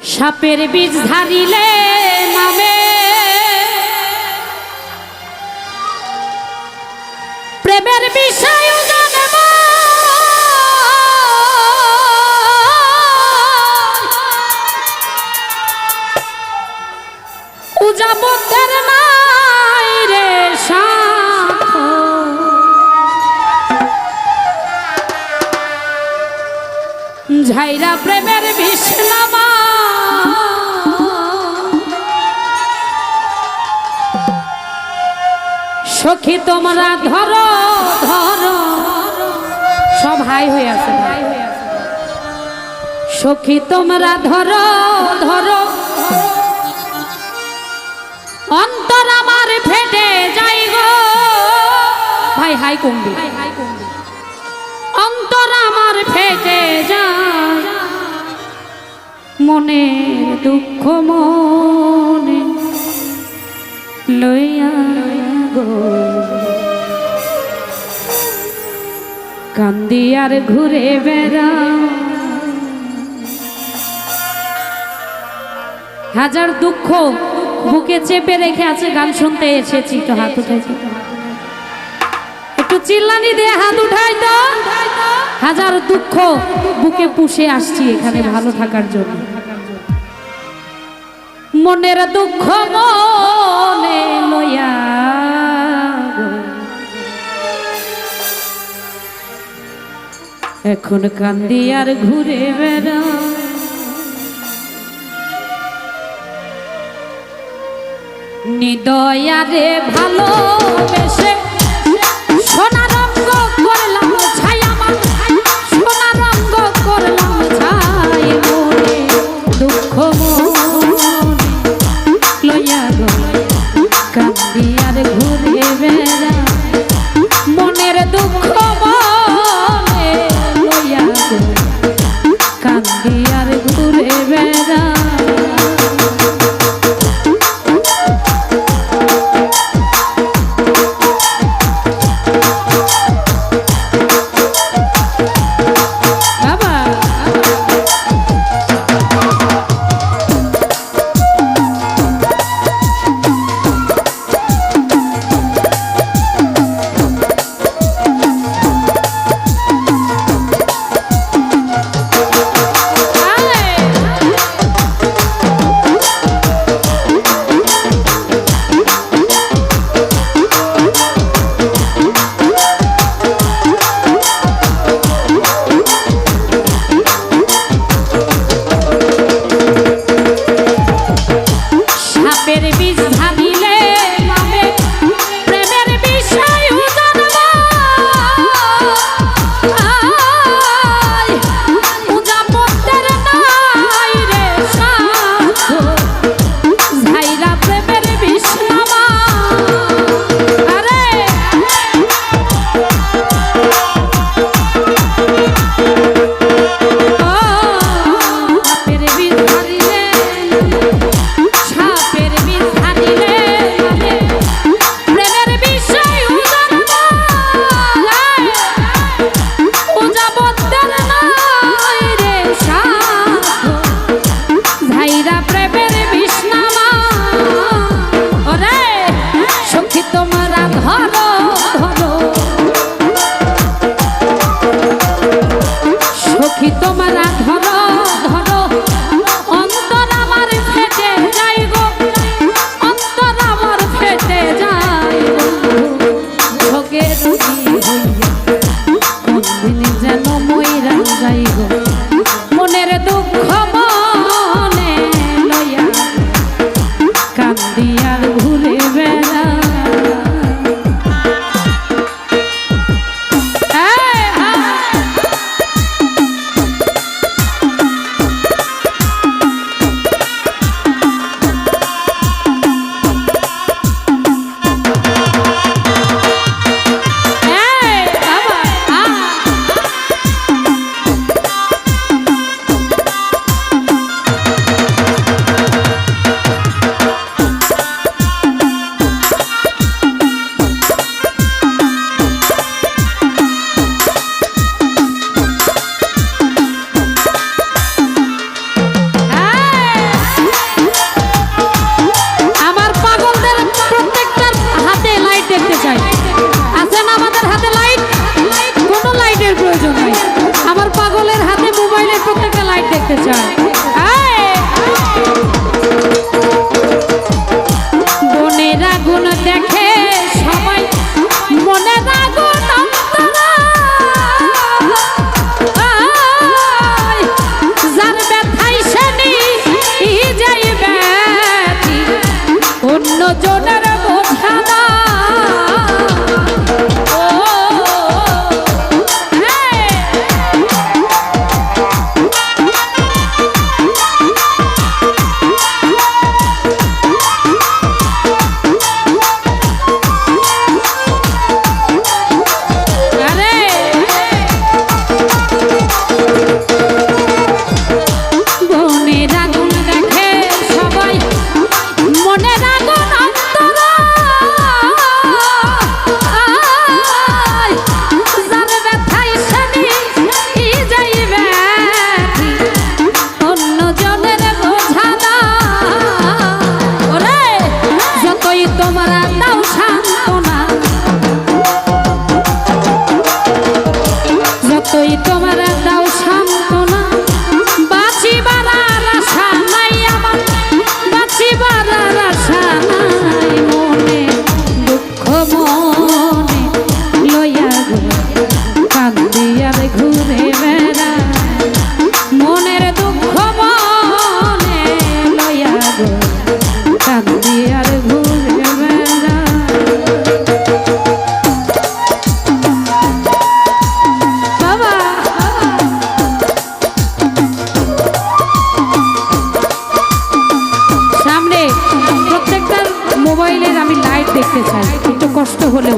সাপের বীজ ধারিলে নামে প্রেমের বিষয় জানব উজাবতের নাই রে সাথ ঝাইরা প্রেমের বিষ নামা সখী তোমরা ধরো ধরো সব হাই হয়ে আছে সখী তোমরা ধরো ধরো অন্তর আমার ফেটে যাই গো ভাই হাই কমবি অন্তর আমার ফেটে যায় মনে দুঃখ মনে লইয়া গো কান্দি আর ঘুরে বেড়া হাজার দুঃখ বুকে চেপে রেখে আছে গান শুনতে এসেছি একটু হাত উঠাইছি একটু চিল্লানি দিয়ে হাত উঠাই তো হাজার দুঃখ বুকে পুষে আসছি এখানে ভালো থাকার জন্য মনের দুঃখ মনে লইয়া এখন কান্দি আর ঘুরে বেড়া নিদয়ারে ভালোবেসে সোনা রঙ্গ করলাম ছাই আমার সোনা রঙ্গ করলাম ছাই মনে দুঃখ মনে লইয়া গো কান্দি আর ঘুরে বেড়া মনের দুঃখ মনে লইয়া গো কান্দি আর ঘুরে বেড়া চায়। মনের আগুন দেখে সবাই, মনের আগুন যার ব্যথাই শনি যাইবে অন্য জনের বোঝা না। প্রত্যেকটার মোবাইলের আমি লাইট দেখতে চাই, একটু কষ্ট হলেও।